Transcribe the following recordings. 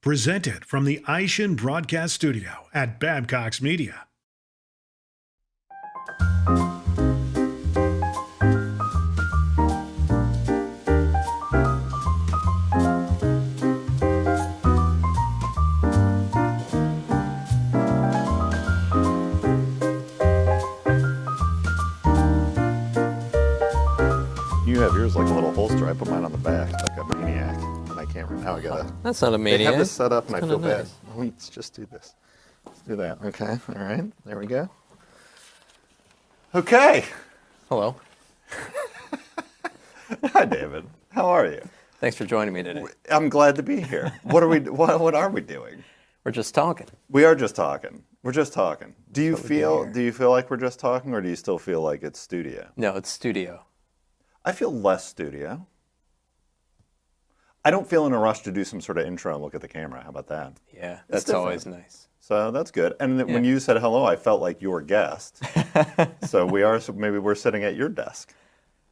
Presented from the Aishin Broadcast Studio at Babcock's Media. You have yours like a little holster. I put mine on the back like a maniac. And I can't remember. Now I gotta. That's not a maniac. They have this set up and I feel bad. Nice. Let's just do this. Let's do that. Okay. All right. There we go. Okay. Hello. Hi, David. How are you? Thanks for joining me today. I'm glad to be here. What are we? What are we doing? We're just talking. We are just talking. We're just talking. Do you That's what we do here. Do you feel like we're just talking, or do you still feel like it's studio? No, it's studio. I feel less studio. I don't feel in a rush to do some sort of intro and look at the camera. How about that? Yeah, It's that's always nice. So that's good. And when Yeah. you said hello, I felt like your guest. So maybe we're sitting at your desk.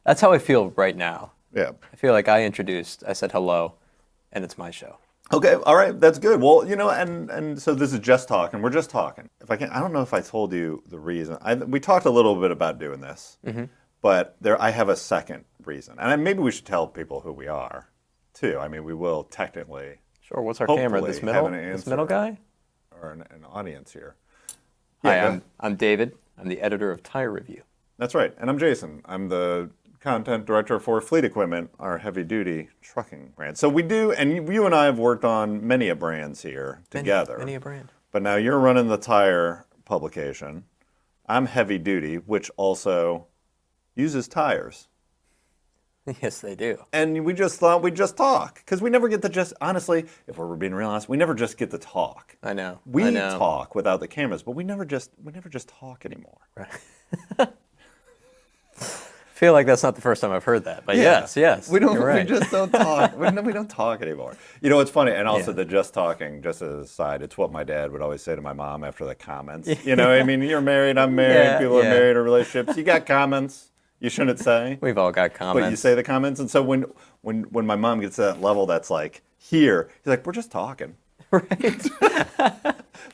That's how I feel right now. Yeah. I feel like I said hello, and it's my show. Okay. All right. That's good. Well, and so this is just talking. We're just talking. I don't know if I told you the reason. We talked a little bit about doing this, but I have a second reason, and maybe we should tell people who we are, too. I mean, we will technically. Sure. What's our camera? This Hopefully have middle? an This answer. middle guy? Or an audience here. Hi, Yeah, I'm David. I'm the editor of Tire Review. That's right. And I'm Jason. I'm the content director for Fleet Equipment, our heavy-duty trucking brand. So we do, and you and I have worked on many a brands here together. Many a brand. But now you're running the tire publication. I'm heavy-duty, which also uses tires. Yes, they do. And we just thought we'd just talk. Because we never get to just, honestly, if we're being real honest, we never just get to talk. I know. We I know. talk without the cameras, but we never just talk anymore. Right. Feel like that's not the first time I've heard that, but Yeah. yes. We don't. You're right. We just don't talk. we don't talk anymore. You know, it's funny, and also Yeah. the just talking. Just as an aside, it's what my dad would always say to my mom after the comments. You know, I mean, you're married, I'm married. Yeah, People are yeah. married in relationships. You got comments. You shouldn't say, We've all got comments. but you say the comments. And so when my mom gets to that level, that's like here. He's like, we're just talking. Right.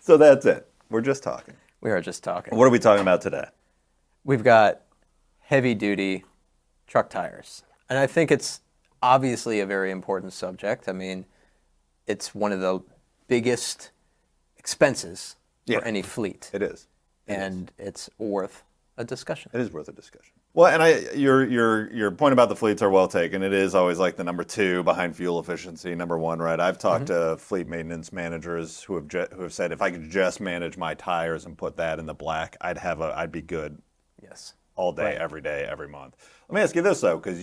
So that's it. We're just talking. We are just talking. What are we talking about today? We've got heavy-duty truck tires. And I think it's obviously a very important subject. I mean, it's one of the biggest expenses Yeah. for any fleet. It is. And it's worth a discussion. It is worth a discussion. Well, and your point about the fleets are well taken. It is always like the number two behind fuel efficiency, number one, right? I've talked to fleet maintenance managers who have said if I could just manage my tires and put that in the black, I'd be good Yes. all day, Right. every day, every month. Let me ask you this though, because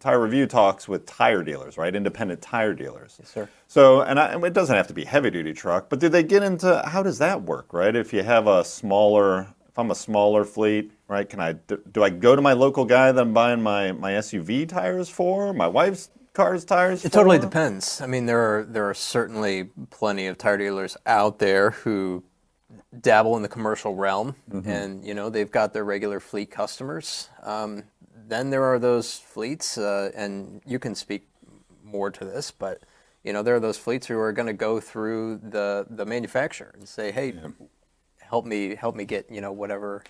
Tire Review talks with tire dealers, right? Independent tire dealers. Yes, sir. So, and it doesn't have to be heavy duty truck, but do they get into how does that work, right? If I'm a smaller fleet, right? Do I go to my local guy that I'm buying my SUV tires for, my wife's car's tires? It totally depends. I mean, there are certainly plenty of tire dealers out there who dabble in the commercial realm, and they've got their regular fleet customers. Then there are those fleets, and you can speak more to this, but there are those fleets who are going to go through the manufacturer and say, "Hey, help me get whatever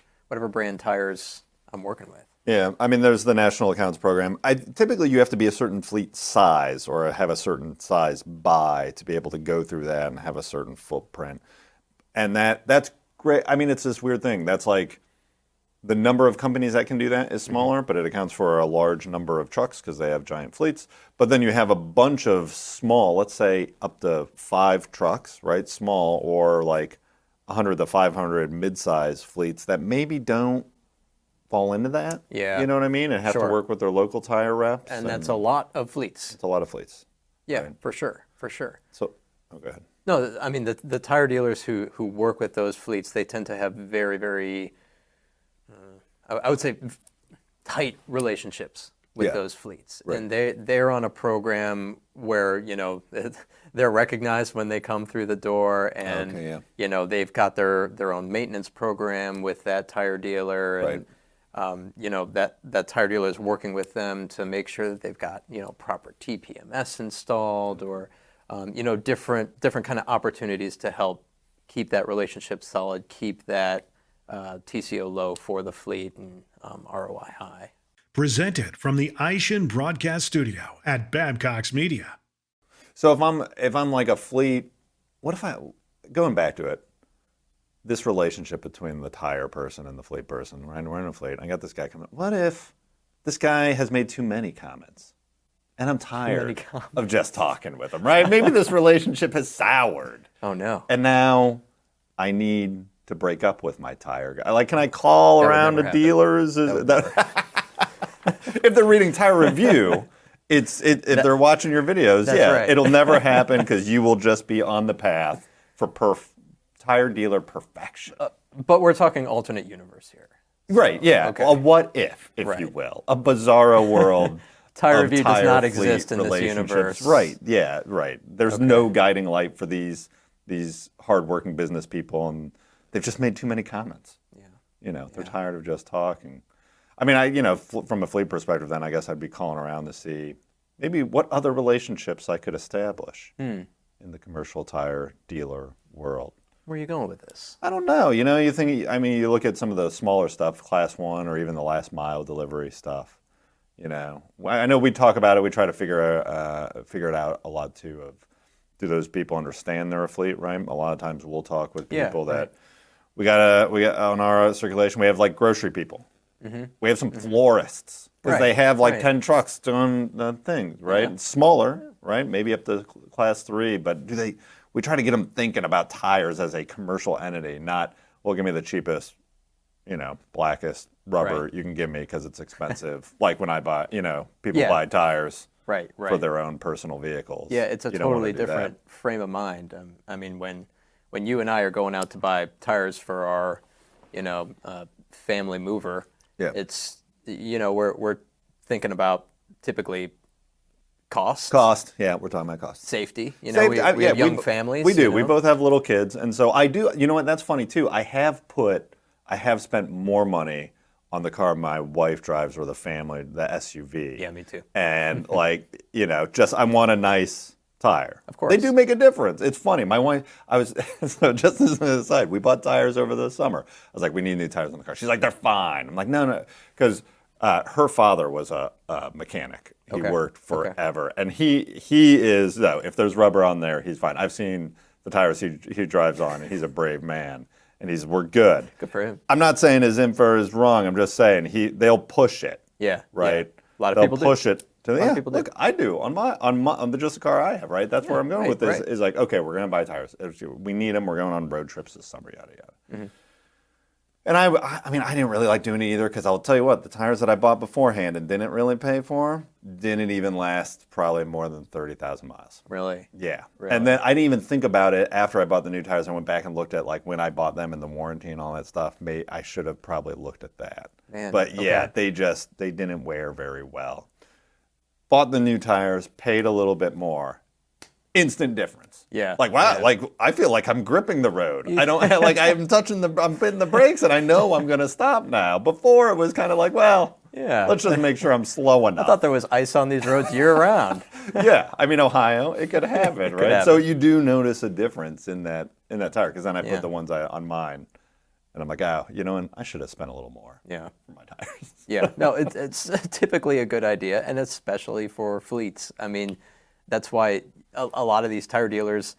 brand tires I'm working with." Yeah, I mean, there's the National Accounts Program. Typically, you have to be a certain fleet size or have a certain size buy to be able to go through that and have a certain footprint. And that's great. I mean, it's this weird thing. That's like the number of companies that can do that is smaller, but it accounts for a large number of trucks because they have giant fleets. But then you have a bunch of small, let's say up to 5 trucks, right? Small or like 100 to 500 mid-size fleets that maybe don't fall into that. Yeah. You know what I mean? And have to Sure. work with their local tire reps. And that's a lot of fleets. It's a lot of fleets. Yeah, Right. for sure. So, go ahead. No, I mean the tire dealers who work with those fleets, they tend to have very, very, I would say, tight relationships with Yeah. those fleets, Right. and they're on a program where they're recognized when they come through the door, and Okay, yeah. they've got their own maintenance program with that tire dealer, and that tire dealer is working with them to make sure that they've got proper TPMS installed, or different kind of opportunities to help keep that relationship solid, keep that TCO low for the fleet, and ROI high. Presented from the Aishin Broadcast Studio at Babcock's Media. So if I'm like a fleet, going back to it, this relationship between the tire person and the fleet person, right? We're in a fleet. I got this guy coming. What if this guy has made too many comments, and I'm tired of just talking with him, right? Maybe this relationship has soured. Oh no! And now I need to break up with my tire guy. Like, can I call around to dealers? If they're reading tire review, if they're watching your videos, right. It'll never happen because you will just be on the path for tire dealer perfection. But we're talking alternate universe here. Right, yeah. Okay. A what if Right. you will. A bizarro world. Tire of review does tire not fleet exist in this relationships. universe. Right, yeah, right. There's no guiding light for these hardworking business people, and they've just made too many comments. Yeah. They're tired of just talking. I mean, from a fleet perspective, then I guess I'd be calling around to see maybe what other relationships I could establish in the commercial tire dealer world. Where are you going with this? I don't know. You look at some of the smaller stuff, class 1 or even the last mile delivery stuff. I know we talk about it. We try to figure it out a lot too. Do those people understand they're a fleet, right? A lot of times we'll talk with people that we got on our circulation. We have like grocery people. Mm-hmm. We have some florists because they have 10 trucks doing things, right? Yeah. Smaller, right? Maybe up to class 3, but we try to get them thinking about tires as a commercial entity, not, well, give me the cheapest, blackest rubber you can give me because it's expensive. Like when I buy, people buy tires for their own personal vehicles. Yeah, it's a totally different frame of mind. I mean, when you and I are going out to buy tires for our, family mover, it's, we're thinking about typically cost, yeah, we're talking about cost. Safety, we have young families. We do. We both have little kids, and so I do. You know what? That's funny too. I have spent more money on the car my wife drives or the SUV. Yeah, me too. And I want a nice tire. Of course, they do make a difference. It's funny. My wife, so just as an aside, we bought tires over the summer. I was like, we need new tires on the car. She's like, they're fine. I'm like, no, because her father was a mechanic. He worked forever, and he is if there's rubber on there, he's fine. I've seen the tires he drives on, and he's a brave man, and we're good. Good for him. I'm not saying his info is wrong. I'm just saying they'll push it. Yeah. Right. Yeah. A lot of people push it to look, I do on just the car I have. Right. That's where I'm going with this. Is like, okay, we're gonna buy tires. We need them. We're going on road trips this summer. Yada yada. Mm-hmm. And I mean, I didn't really like doing it either because I'll tell you what, the tires that I bought beforehand and didn't really pay for didn't even last probably more than 30,000 miles. Really? Yeah. Really? And then I didn't even think about it after I bought the new tires. I went back and looked at when I bought them and the warranty and all that stuff. I should have probably looked at that. Man, but yeah, they didn't wear very well. Bought the new tires, paid a little bit more. Instant difference. Yeah. Wow. Yeah. I feel like I'm gripping the road. I don't I'm hitting the brakes and I know I'm going to stop now. Before it was kind of let's just make sure I'm slow enough. I thought there was ice on these roads year round. Yeah. I mean, Ohio, it could happen, right? So you do notice a difference in that tire because then I put the ones on mine and I'm like, and I should have spent a little more for my tires. Yeah. No, it's typically a good idea, and especially for fleets. I mean, that's why a lot of these tire dealers,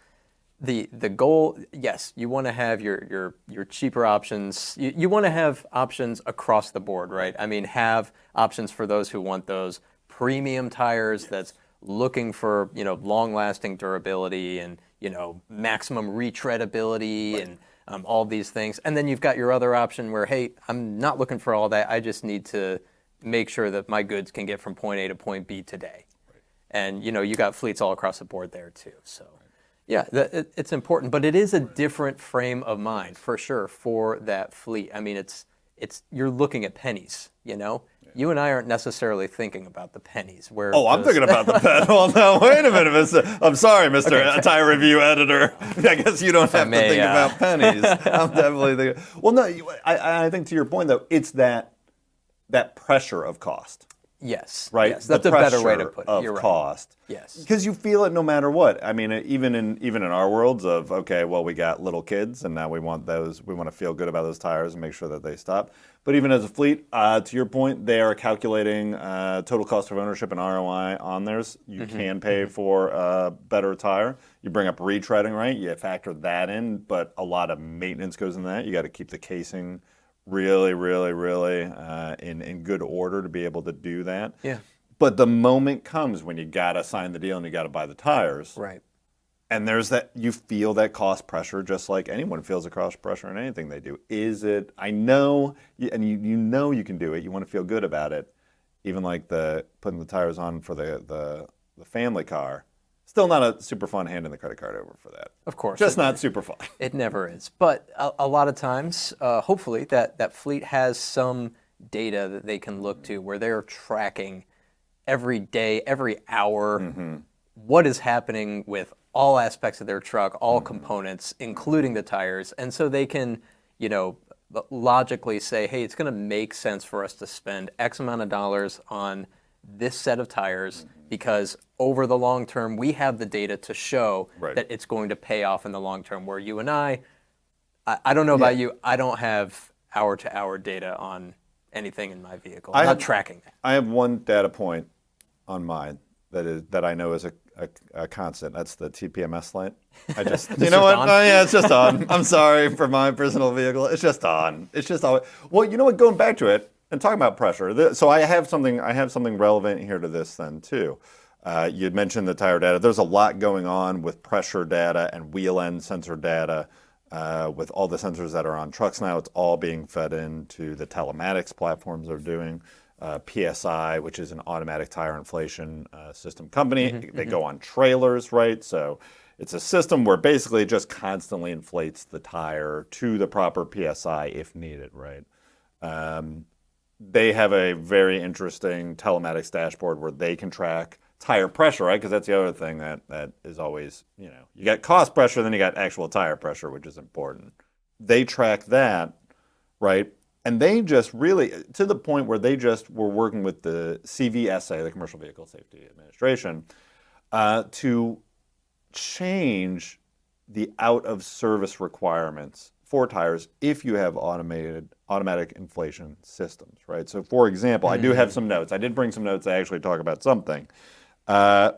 the goal, yes, you want to have your cheaper options. You want to have options across the board, right? I mean, have options for those who want those premium tires that's looking for, long-lasting durability and, maximum retreadability and all these things. And then you've got your other option where, hey, I'm not looking for all that. I just need to make sure that my goods can get from point A to point B today. And, you got fleets all across the board there, too. So, yeah, it's important. But it is a different frame of mind, for sure, for that fleet. I mean, you're looking at pennies, Yeah. You and I aren't necessarily thinking about the pennies. I'm thinking about the pen. Well, no, wait a minute. I'm sorry, Mr. Tire Review Editor. I guess you don't have to think about pennies. I'm definitely thinking. Well, no, I think to your point, though, it's that pressure of cost. Yes. right? Yes. That's the a better way to pressure put it. of You're right. cost. Yes. Because you feel it no matter what. I mean, even in our worlds of, okay, well, we got little kids, and now we want to feel good about those tires and make sure that they stop. But even as a fleet, to your point, they are calculating total cost of ownership and ROI on theirs. You can pay for a better tire. You bring up retreading, right? You factor that in, but a lot of maintenance goes in that. You got to keep the casing really, really, really in good order to be able to do that. Yeah. But the moment comes when you got to sign the deal and you got to buy the tires. Right. And there's that, you feel that cost pressure just like anyone feels the cost pressure in anything they do. Is it, I know, and you know you can do it, you want to feel good about it, even like putting the tires on for the family car. Still not a super fun handing the credit card over for that. Of course. Just not super fun. It never is. But a lot of times, hopefully, that fleet has some data that they can look to where they're tracking every day, every hour, what is happening with all aspects of their truck, all components, including the tires. And so they can, logically say, hey, it's going to make sense for us to spend X amount of dollars on this set of tires because over the long term, we have the data to show that it's going to pay off in the long term. Where you and I don't know about you, I don't have hour-to-hour data on anything in my vehicle. I'm not tracking that. I have one data point on mine that I know is a constant. That's the TPMS light. I just, you know what? Oh, yeah, it's just on. I'm sorry for my personal vehicle. It's just on. It's just always. Well, you know what? Going back to it and talking about pressure. So I have something relevant here to this then too. You had mentioned the tire data. There's a lot going on with pressure data and wheel end sensor data. With all the sensors that are on trucks now, it's all being fed into the telematics platforms they're doing. PSI, which is an automatic tire inflation system company. They go on trailers, right? So it's a system where basically it just constantly inflates the tire to the proper PSI if needed, right? They have a very interesting telematics dashboard where they can track tire pressure, right? Because that's the other thing that is always, you got cost pressure, then you got actual tire pressure, which is important. They track that, right? And they just really, to the point where they just were working with the CVSA, the Commercial Vehicle Safety Administration, to change the out-of-service requirements for tires if you have automatic inflation systems, right? So, for example, I do have some notes. I did bring some notes that actually talk about something. Trucks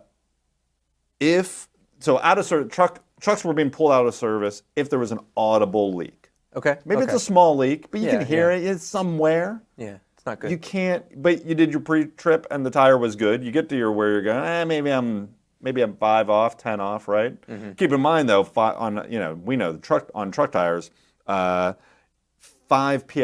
were being pulled out of service if there was an audible leak. Okay. Maybe it's a small leak, but you can hear it. It's somewhere. Yeah, it's not good. You can't. But you did your pre-trip and the tire was good. You get to where you're going. Maybe I'm 5 off, 10 off, right? Keep in mind though, we know on truck tires, 5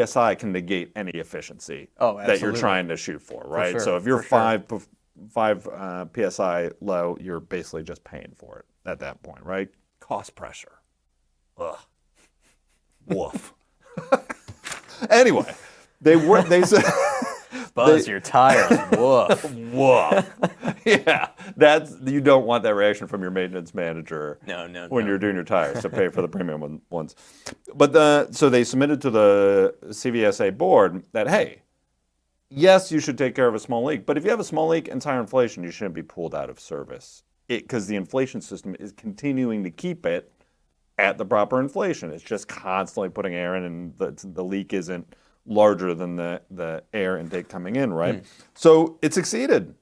psi can negate any efficiency that you're trying to shoot for, right? Sure, so if you're 5 psi low, you're basically just paying for it at that point, right? Cost pressure. Ugh. Woof. Anyway, they said buzz your tires. Woof. Woof. Yeah, you don't want that reaction from your maintenance manager. No. When you're doing your tires, so pay for the premium ones. But so they submitted to the CVSA board that hey, yes, you should take care of a small leak, but if you have a small leak and tire inflation, you shouldn't be pulled out of service because the inflation system is continuing to keep it at the proper inflation. It's just constantly putting air in, and the leak isn't larger than the air intake coming in, right? So it succeeded.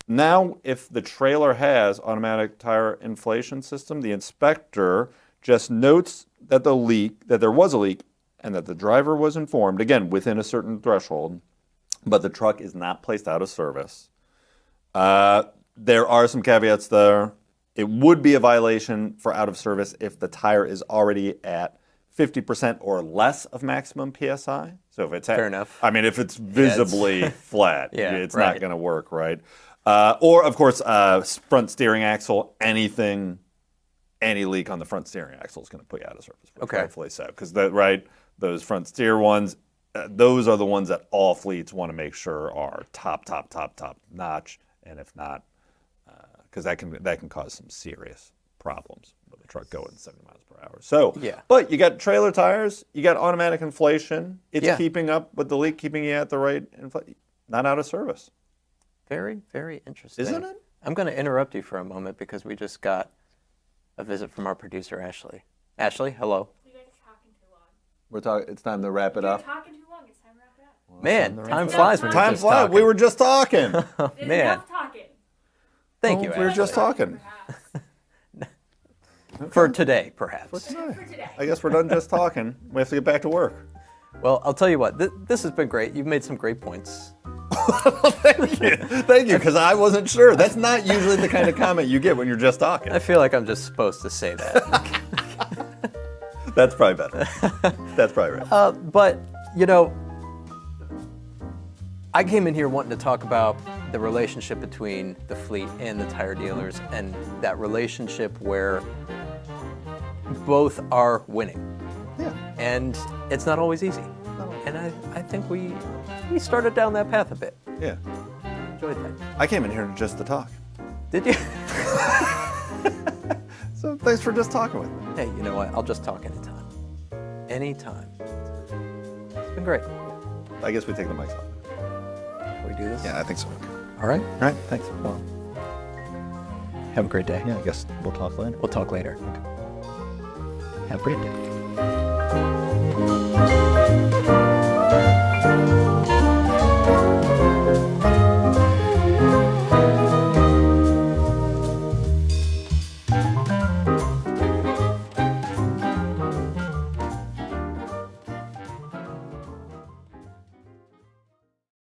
Now, if the trailer has automatic tire inflation system, the inspector just notes that there was a leak, and that the driver was informed, again, within a certain threshold, but the truck is not placed out of service. There are some caveats there. It would be a violation for out of service if the tire is already at 50% or less of maximum PSI. So if it's fair enough. I mean, if it's visibly flat, it's right. not going to work, right? Or of course, front steering axle. Any leak on the front steering axle is going to put you out of service. Hopefully so, because those front steer ones, those are the ones that all fleets want to make sure are top notch, and if not. Because that can cause some serious problems with the truck going 70 miles per hour. So, but you got trailer tires, you got automatic inflation. It's keeping up with the leak, keeping you at the right inflation, not out of service. Very, very interesting. Isn't it? I'm going to interrupt you for a moment because we just got a visit from our producer, Ashley. Ashley, hello. You guys are talking too long. It's time to wrap it You're up. talking too long. It's time to wrap it up. Man, time up. flies when you're Time just flies. talking. We were just talking. There's Man. enough talking. Thank you, We were just Ashley. talking. Perhaps. For today, perhaps. For today. I guess we're done just talking. We have to get back to work. Well, I'll tell you what, this has been great. You've made some great points. Thank you, because I wasn't sure. That's not usually the kind of comment you get when you're just talking. I feel like I'm just supposed to say that. That's probably better. That's probably right. But, you know, I came in here wanting to talk about the relationship between the fleet and the tire dealers, and that relationship where both are winning. Yeah. And it's not always easy. And I think we started down that path a bit. Yeah. Enjoyed that. I came in here just to talk. Did you? So thanks for just talking with me. Hey, you know what? I'll just talk anytime. Anytime. It's been great. I guess we take the mics off. Can we do this? Yeah, I think so. All right. All right, thanks. Well, have a great day. Yeah, I guess we'll talk later. We'll talk later. Have a great day.